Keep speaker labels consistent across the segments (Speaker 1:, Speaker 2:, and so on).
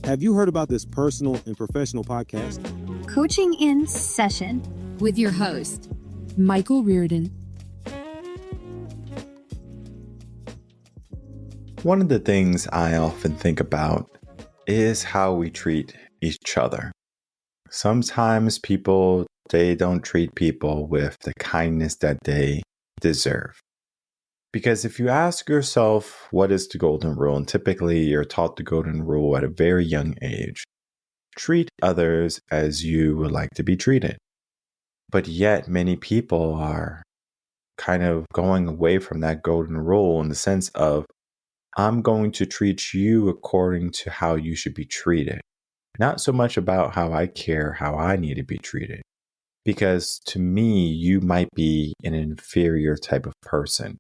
Speaker 1: Have you heard about this personal and professional podcast?
Speaker 2: Coaching in Session
Speaker 3: with your host, Michael Rearden.
Speaker 4: One of the things I often think about is how we treat each other. Sometimes people, they don't treat people with the kindness that they deserve. Because if you ask yourself, what is the golden rule? And typically you're taught the golden rule at a very young age. Treat others as you would like to be treated. But yet many people are kind of going away from that golden rule in the sense of, I'm going to treat you according to how you should be treated. Not so much about how I care, how I need to be treated. Because to me, you might be an inferior type of person.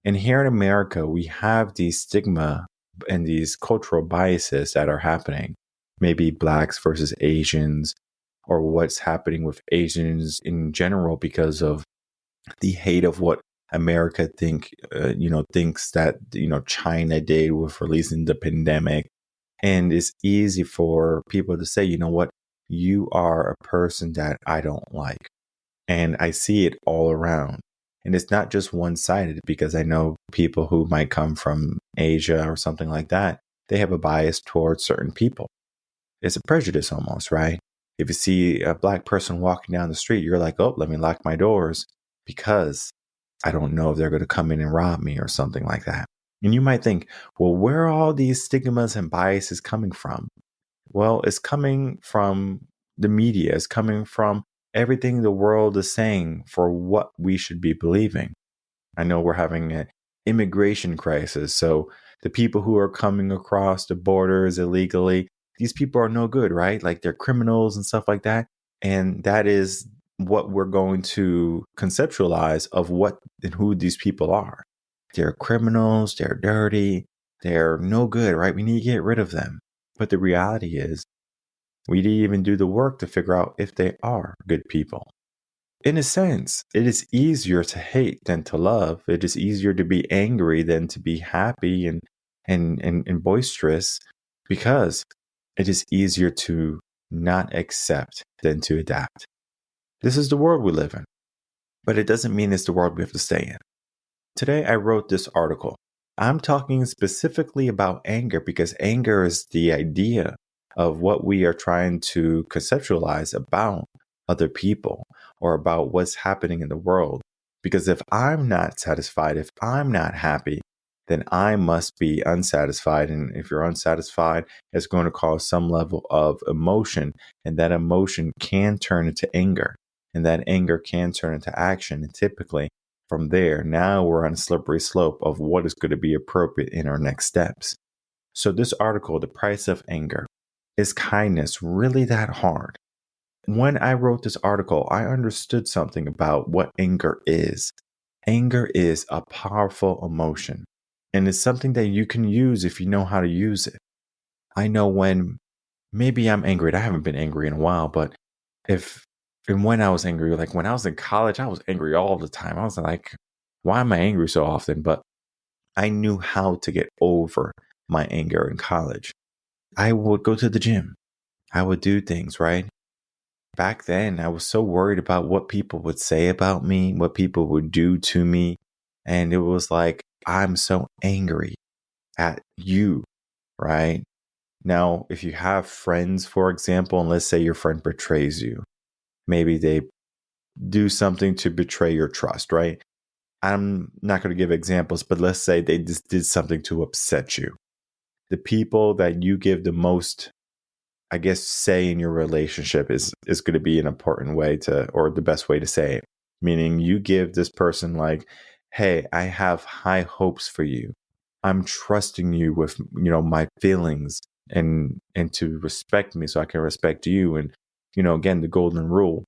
Speaker 4: And here in America, we have these stigma and these cultural biases that are happening. Maybe Blacks versus Asians, or what's happening with Asians in general because of the hate of what America thinks that, China did with releasing the pandemic. And it's easy for people to say, you know what, you are a person that I don't like. And I see it all around. And it's not just one-sided, because I know people who might come from Asia or something like that, they have a bias towards certain people. It's a prejudice almost, right? If you see a Black person walking down the street, you're like, oh, let me lock my doors because I don't know if they're going to come in and rob me or something like that. And you might think, well, where are all these stigmas and biases coming from? Well, it's coming from the media. It's coming from everything the world is saying for what we should be believing. I know we're having an immigration crisis. So the people who are coming across the borders illegally, these people are no good, right? Like they're criminals and stuff like that. And that is what we're going to conceptualize of what and who these people are. They're criminals, they're dirty, they're no good, right? We need to get rid of them. But the reality is, we didn't even do the work to figure out if they are good people. In a sense, it is easier to hate than to love. It is easier to be angry than to be happy and boisterous, because it is easier to not accept than to adapt. This is the world we live in, but it doesn't mean it's the world we have to stay in. Today, I wrote this article. I'm talking specifically about anger because anger is the idea of what we are trying to conceptualize about other people or about what's happening in the world. Because if I'm not satisfied, if I'm not happy, then I must be unsatisfied. And if you're unsatisfied, it's going to cause some level of emotion. And that emotion can turn into anger. And that anger can turn into action. And typically from there, now we're on a slippery slope of what is going to be appropriate in our next steps. So this article, The Price of Anger, is kindness really that hard? When I wrote this article, I understood something about what anger is. Anger is a powerful emotion, and it's something that you can use if you know how to use it. I know when maybe I'm angry. I haven't been angry in a while, but when I was angry, like when I was in college, I was angry all the time. I was like, why am I angry so often? But I knew how to get over my anger in college. I would go to the gym. I would do things, right? Back then, I was so worried about what people would say about me, what people would do to me. And it was like, I'm so angry at you, right? Now, if you have friends, for example, and let's say your friend betrays you, maybe they do something to betray your trust, right? I'm not going to give examples, but let's say they just did something to upset you. The people that you give the most, I guess, say in your relationship is going to be an important way to, or the best way to say it. Meaning you give this person like, hey, I have high hopes for you. I'm trusting you with, my feelings and to respect me so I can respect you. And, again, the golden rule.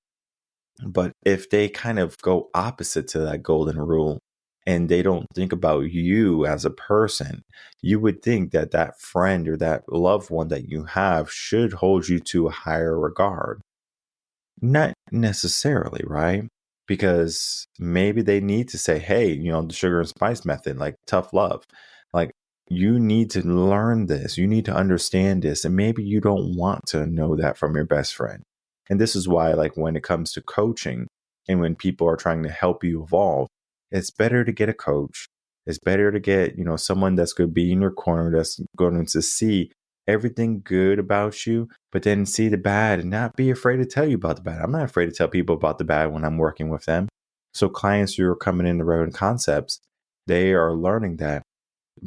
Speaker 4: But if they kind of go opposite to that golden rule, and they don't think about you as a person, you would think that that friend or that loved one that you have should hold you to a higher regard. Not necessarily, right? Because maybe they need to say, hey, the sugar and spice method, like tough love. Like, you need to learn this. You need to understand this. And maybe you don't want to know that from your best friend. And this is why, like, when it comes to coaching and when people are trying to help you evolve, it's better to get a coach. It's better to get, someone that's going to be in your corner, that's going to see everything good about you, but then see the bad and not be afraid to tell you about the bad. I'm not afraid to tell people about the bad when I'm working with them. So clients who are coming into Reven Concepts, they are learning that.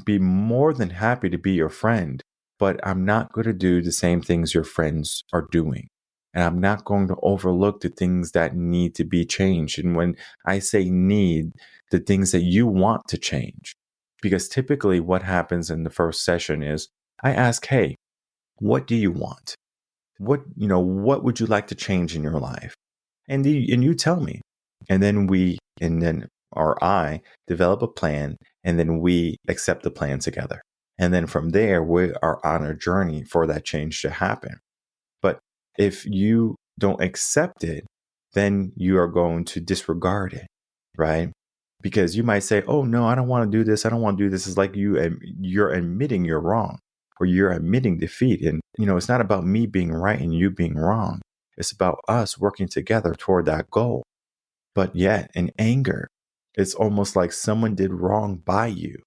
Speaker 4: Be more than happy to be your friend, but I'm not going to do the same things your friends are doing. And I'm not going to overlook the things that need to be changed. And when I say need, the things that you want to change. Because typically what happens in the first session is I ask, hey, what do you want? What would you like to change in your life? And you tell me. And then I develop a plan, and then we accept the plan together. And then from there, we are on a journey for that change to happen. But if you don't accept it, then you are going to disregard it, right? Because you might say, oh, no, I don't want to do this. I don't want to do this. It's like you're admitting you're wrong, or you're admitting defeat. And, it's not about me being right and you being wrong. It's about us working together toward that goal. But yet, in anger, it's almost like someone did wrong by you.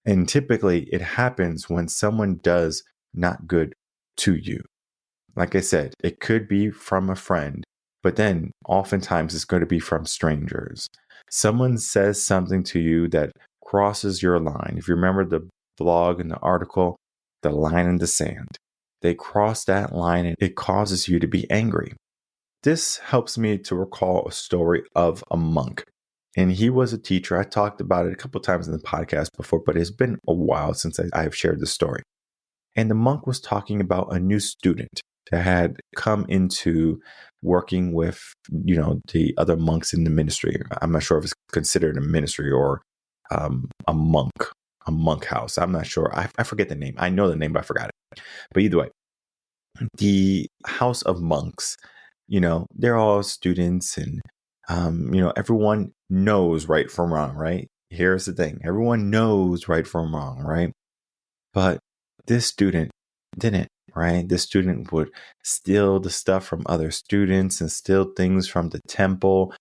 Speaker 4: And typically, it happens when someone does not good to you. Like I said, it could be from a friend, but then oftentimes it's going to be from strangers. Someone says something to you that crosses your line. If you remember the blog and the article, the line in the sand, they cross that line and it causes you to be angry. This helps me to recall a story of a monk. And he was a teacher. I talked about it a couple of times in the podcast before, but it's been a while since I have shared this story. And the monk was talking about a new student that had come into working with, the other monks in the ministry. I'm not sure if it's considered a ministry or a monk house. I'm not sure. I forget the name. I know the name, but I forgot it. But either way, the house of monks, they're all students, and, everyone knows right from wrong, right? Here's the thing. Everyone knows right from wrong, right? But this student didn't, right? This student would steal the stuff from other students and steal things from the temple,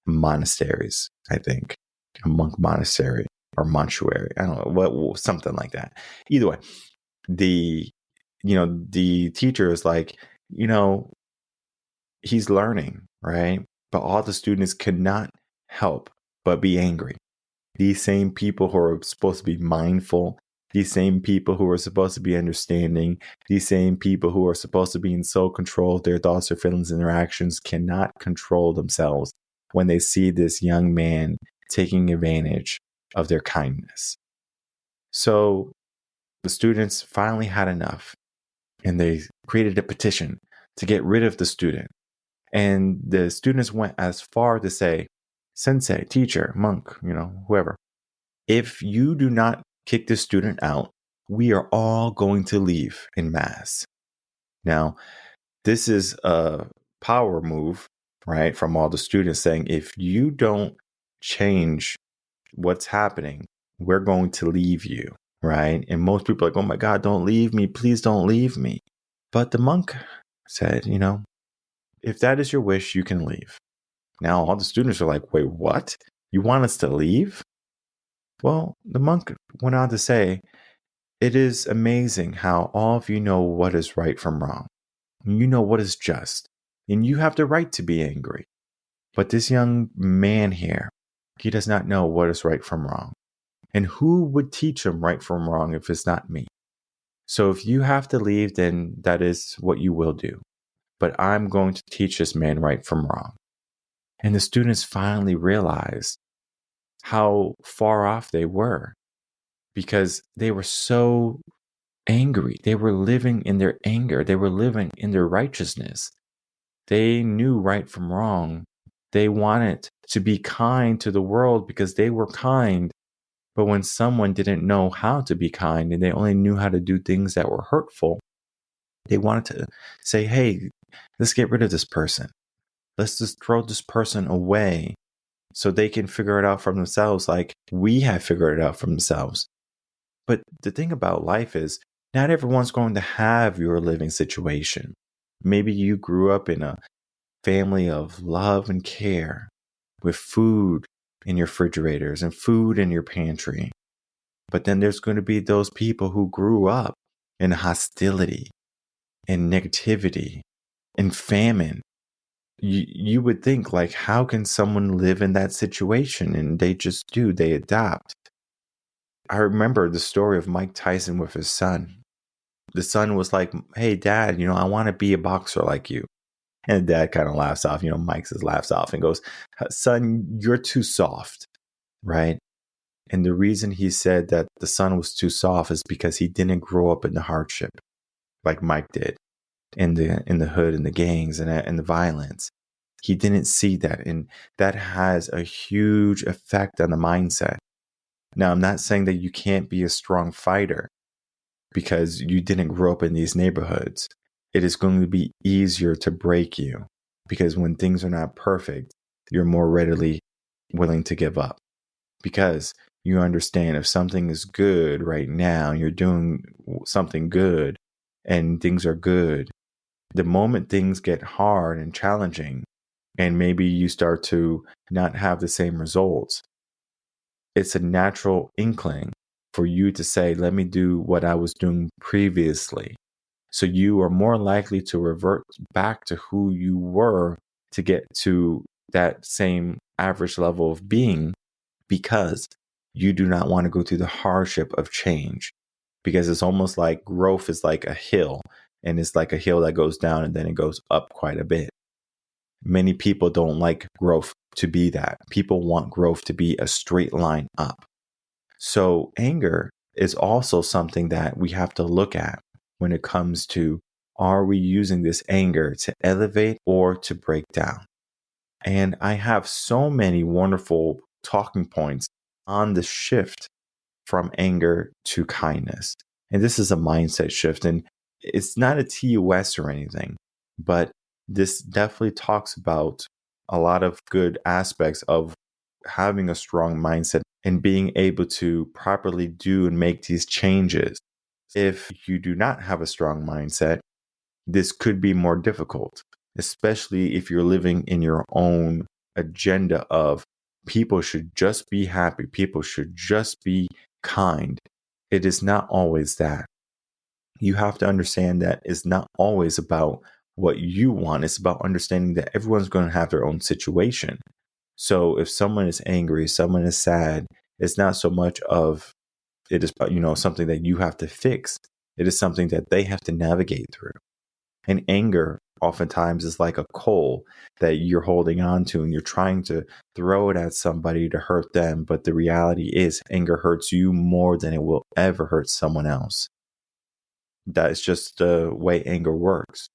Speaker 4: monasteries, I think, a monk monastery or mortuary. I don't know, something like that. Either way, the teacher is like, he's learning, right? But all the students cannot help but be angry. These same people who are supposed to be mindful, these same people who are supposed to be understanding, these same people who are supposed to be in sole control of their thoughts, their feelings, and their actions cannot control themselves when they see this young man taking advantage of their kindness. So the students finally had enough, and they created a petition to get rid of the student. And the students went as far to say, sensei, teacher, monk, whoever, if you do not kick this student out, we are all going to leave en masse. Now, this is a power move, right, from all the students saying, if you don't change what's happening, we're going to leave you, right? And most people are like, oh my God, don't leave me. Please don't leave me. But the monk said, if that is your wish, you can leave. Now, all the students are like, wait, what? You want us to leave? Well, the monk went on to say, it is amazing how all of you know what is right from wrong. You know what is just, and you have the right to be angry. But this young man here, he does not know what is right from wrong. And who would teach him right from wrong if it's not me? So if you have to leave, then that is what you will do. But I'm going to teach this man right from wrong. And the students finally realized how far off they were, because they were so angry. They were living in their anger. They were living in their righteousness. They knew right from wrong. They wanted to be kind to the world because they were kind. But when someone didn't know how to be kind and they only knew how to do things that were hurtful, they wanted to say, hey, let's get rid of this person. Let's just throw this person away so they can figure it out for themselves like we have figured it out for themselves. But the thing about life is not everyone's going to have your living situation. Maybe you grew up in a family of love and care with food in your refrigerators and food in your pantry. But then there's going to be those people who grew up in hostility and negativity and famine. You would think, like, how can someone live in that situation? And they just do, they adapt. I remember the story of Mike Tyson with his son. The son was like, hey, Dad, I want to be a boxer like you. And Dad kind of laughs off, Mike just laughs off and goes, son, you're too soft, right? And the reason he said that the son was too soft is because he didn't grow up in the hardship like Mike did, in the hood and the gangs and the violence. He didn't see that, and that has a huge effect on the mindset. Now, I'm not saying that you can't be a strong fighter because you didn't grow up in these neighborhoods. It is going to be easier to break you because when things are not perfect, you're more readily willing to give up because you understand if something is good right now, you're doing something good and things are good. The moment things get hard and challenging and maybe you start to not have the same results, it's a natural inkling for you to say, let me do what I was doing previously. So you are more likely to revert back to who you were to get to that same average level of being because you do not want to go through the hardship of change. Because it's almost like growth is like a hill, and it's like a hill that goes down and then it goes up quite a bit. Many people don't like growth to be that. People want growth to be a straight line up. So anger is also something that we have to look at when it comes to, are we using this anger to elevate or to break down? And I have so many wonderful talking points on the shift from anger to kindness. And this is a mindset shift. And it's not a TOS or anything, but this definitely talks about a lot of good aspects of having a strong mindset and being able to properly do and make these changes. If you do not have a strong mindset, this could be more difficult, especially if you're living in your own agenda of people should just be happy, people should just be kind. It is not always that. You have to understand that it's not always about what you want. It's about understanding that everyone's going to have their own situation. So if someone is angry, someone is sad, it's not so much of it is, something that you have to fix. It is something that they have to navigate through. And anger oftentimes is like a coal that you're holding on to and you're trying to throw it at somebody to hurt them. But the reality is anger hurts you more than it will ever hurt someone else. That's just the way anger works.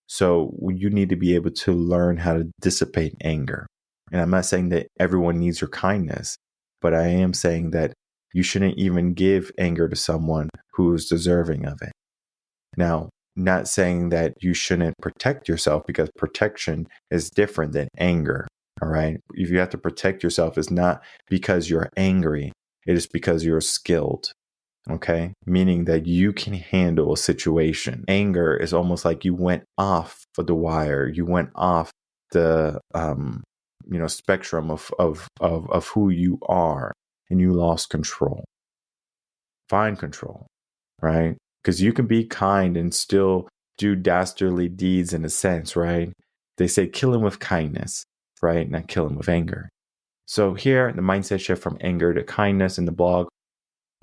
Speaker 4: So you need to be able to learn how to dissipate anger. And I'm not saying that everyone needs your kindness, but I am saying that you shouldn't even give anger to someone who is deserving of it. Now, not saying that you shouldn't protect yourself because protection is different than anger. All right. If you have to protect yourself, it's not because you're angry. It is because you're skilled. Okay. Meaning that you can handle a situation. Anger is almost like you went off of the wire. You went off the, spectrum of who you are and you lost control. Find control, right? Because you can be kind and still do dastardly deeds in a sense, right? They say kill him with kindness, right? Not kill him with anger. So here, the mindset shift from anger to kindness in the blog,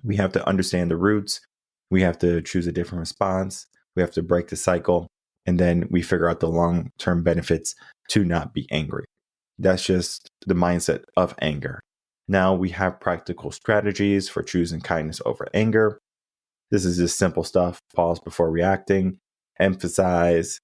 Speaker 4: we have to understand the roots. We have to choose a different response. We have to break the cycle. And then we figure out the long-term benefits to not be angry. That's just the mindset of anger. Now we have practical strategies for choosing kindness over anger. This is just simple stuff. Pause before reacting. Emphasize.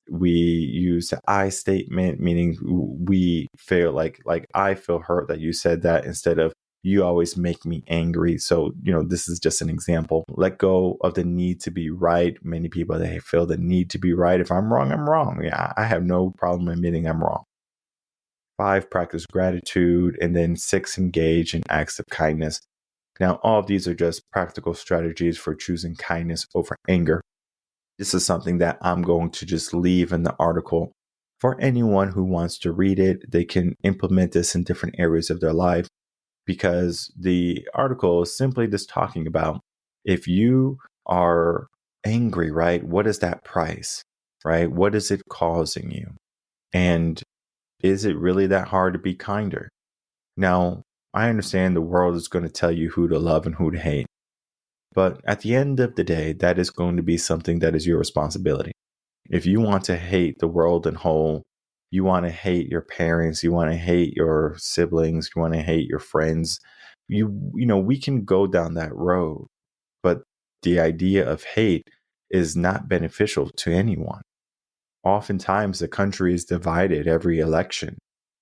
Speaker 4: We use the I statement, meaning we feel like I feel hurt that you said that instead of you always make me angry. So, this is just an example. Let go of the need to be right. Many people, they feel the need to be right. If I'm wrong, I'm wrong. Yeah, I have no problem admitting I'm wrong. 5, practice gratitude. And then 6, engage in acts of kindness. Now, all of these are just practical strategies for choosing kindness over anger. This is something that I'm going to just leave in the article for anyone who wants to read it. They can implement this in different areas of their life, because the article is simply just talking about, if you are angry, right? What is that price, right? What is it causing you? And is it really that hard to be kinder? Now, I understand the world is going to tell you who to love and who to hate. But at the end of the day, that is going to be something that is your responsibility. If you want to hate the world in whole, you want to hate your parents, you want to hate your siblings, you want to hate your friends, we can go down that road. But the idea of hate is not beneficial to anyone. Oftentimes, the country is divided every election.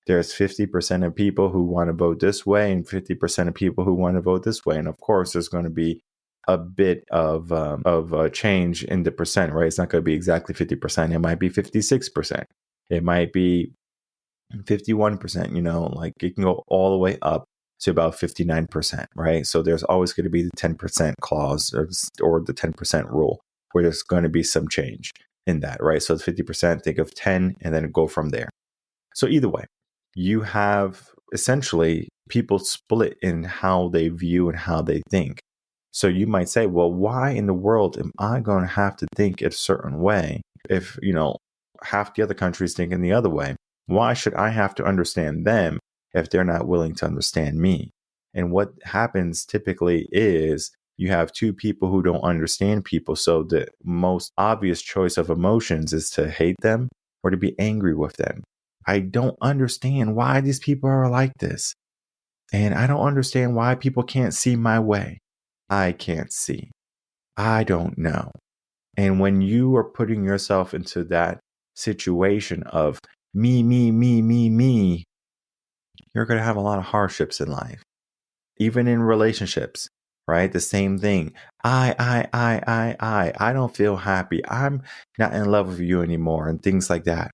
Speaker 4: There's 50% of people who want to vote this way and 50% of people who want to vote this way. And of course, there's going to be a bit of a change in the percent, right? It's not going to be exactly 50%. It might be 56%. It might be 51%, like it can go all the way up to about 59%, right? So there's always going to be the 10% clause or the 10% rule where there's going to be some change in that, right? So it's 50%, think of 10 and then go from there. So either way, you have essentially people split in how they view and how they think. So you might say, well, why in the world am I going to have to think a certain way if, half the other countries think in the other way? Why should I have to understand them if they're not willing to understand me? And what happens typically is you have two people who don't understand people. So the most obvious choice of emotions is to hate them or to be angry with them. I don't understand why these people are like this. And I don't understand why people can't see my way. I can't see. I don't know. And when you are putting yourself into that situation of me, you're going to have a lot of hardships in life. Even in relationships, right? The same thing. I don't feel happy. I'm not in love with you anymore, and things like that.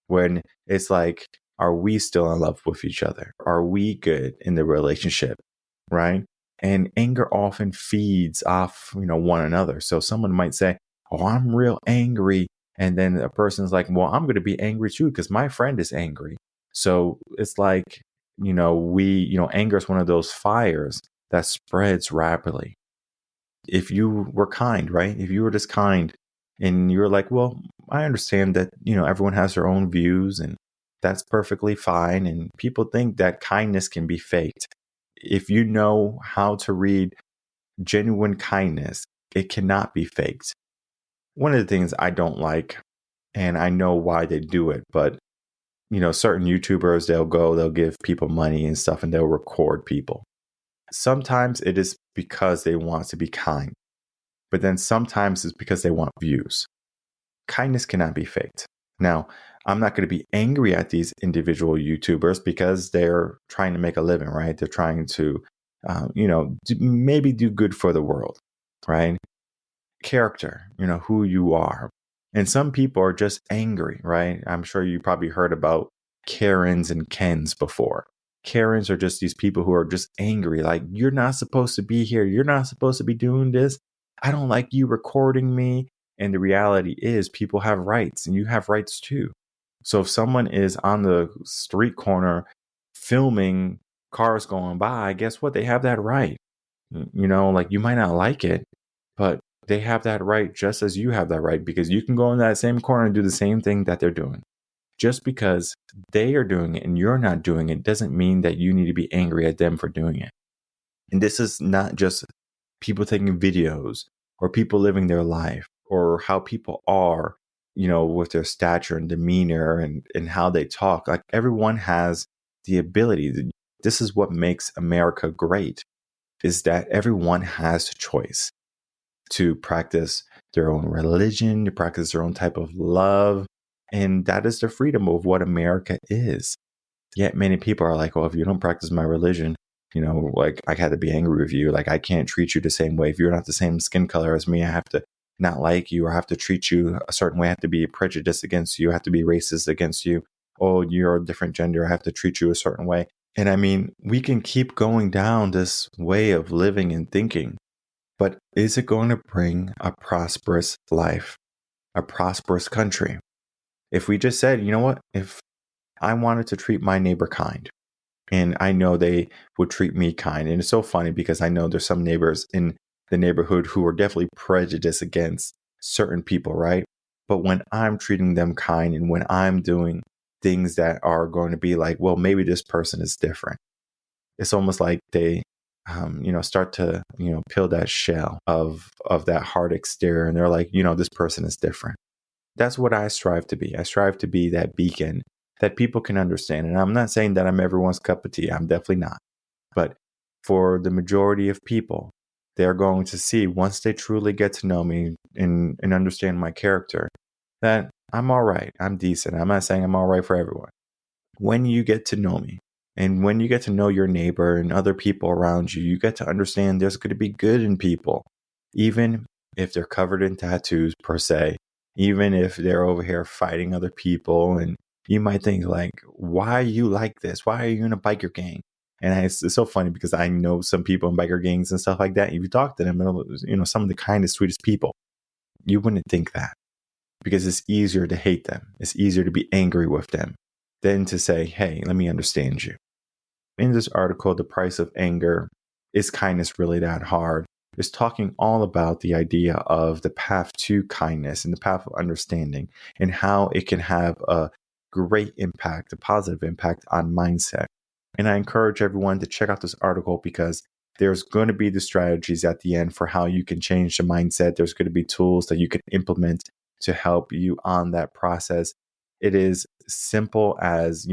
Speaker 4: When it's like, are we still in love with each other? Are we good in the relationship, right? And anger often feeds off, one another. So someone might say, oh, I'm real angry. And then a person's like, well, I'm going to be angry too because my friend is angry. So it's like, anger is one of those fires that spreads rapidly. If you were kind, right? If you were just kind and you're like, well, I understand that, everyone has their own views and that's perfectly fine. And people think that kindness can be faked. If you know how to read genuine kindness, it cannot be faked. One of the things I don't like, and I know why they do it, but certain YouTubers, they'll give people money and stuff and they'll record people. Sometimes it is because they want to be kind, but then sometimes it's because they want views. Kindness cannot be faked. Now, I'm not going to be angry at these individual YouTubers because they're trying to make a living, right? They're trying to, maybe do good for the world, right? Character, who you are. And some people are just angry, right? I'm sure you probably heard about Karens and Kens before. Karens are just these people who are just angry, like, you're not supposed to be here. You're not supposed to be doing this. I don't like you recording me. And the reality is people have rights and you have rights too. So if someone is on the street corner filming cars going by, guess what? They have that right. You might not like it, but they have that right just as you have that right, because you can go in that same corner and do the same thing that they're doing. Just because they are doing it and you're not doing it doesn't mean that you need to be angry at them for doing it. And this is not just people taking videos or people living their life or how people are, with their stature and demeanor and how they talk. Like, everyone has the ability. This is what makes America great, is that everyone has a choice to practice their own religion, to practice their own type of love. And that is the freedom of what America is. Yet many people are like, well, if you don't practice my religion, like, I had to be angry with you. Like, I can't treat you the same way. If you're not the same skin color as me, I have to not like you or have to treat you a certain way. I have to be prejudiced against you. I have to be racist against you. Oh, you're a different gender. I have to treat you a certain way. And I mean, we can keep going down this way of living and thinking, but is it going to bring a prosperous life, a prosperous country? If we just said, you know what, if I wanted to treat my neighbor kind, and I know they would treat me kind. And it's so funny because I know there's some neighbors in the neighborhood who are definitely prejudiced against certain people, right? But when I'm treating them kind and when I'm doing things that are going to be like, well, maybe this person is different. It's almost like they, start to, peel that shell of that hard exterior. And they're like, this person is different. That's what I strive to be. I strive to be that beacon that people can understand. And I'm not saying that I'm everyone's cup of tea. I'm definitely not. But for the majority of people, they're going to see once they truly get to know me and understand my character, that I'm all right. I'm decent. I'm not saying I'm all right for everyone. When you get to know me and when you get to know your neighbor and other people around you, you get to understand there's going to be good in people, even if they're covered in tattoos per se, even if they're over here fighting other people. And you might think like, why are you like this? Why are you in a biker gang? And it's so funny because I know some people in biker gangs and stuff like that. If you talk to them, some of the kindest, sweetest people, you wouldn't think that because it's easier to hate them. It's easier to be angry with them than to say, hey, let me understand you. In this article, The Price of Anger, Is Kindness Really That Hard? Is talking all about the idea of the path to kindness and the path of understanding and how it can have a great impact, a positive impact on mindset. And I encourage everyone to check out this article because there's going to be the strategies at the end for how you can change the mindset. There's going to be tools that you can implement to help you on that process. It is simple as,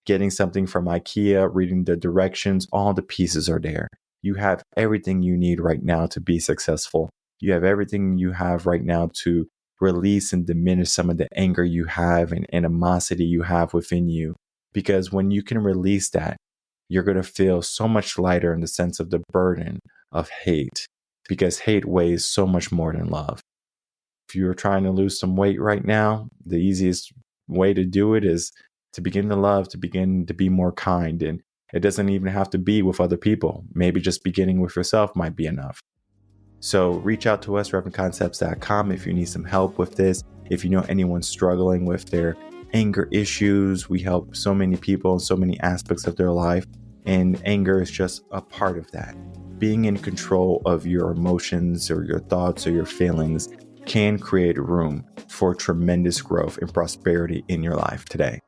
Speaker 4: getting something from IKEA, reading the directions, all the pieces are there. You have everything you need right now to be successful. You have everything you have right now to release and diminish some of the anger you have and animosity you have within you. Because when you can release that, you're going to feel so much lighter in the sense of the burden of hate, because hate weighs so much more than love. If you're trying to lose some weight right now, the easiest way to do it is to begin to love, to begin to be more kind. And it doesn't even have to be with other people. Maybe just beginning with yourself might be enough. So reach out to us, revenconcepts.com, if you need some help with this. If you know anyone struggling with their anger issues, we help so many people in so many aspects of their life. And anger is just a part of that. Being in control of your emotions or your thoughts or your feelings can create room for tremendous growth and prosperity in your life today.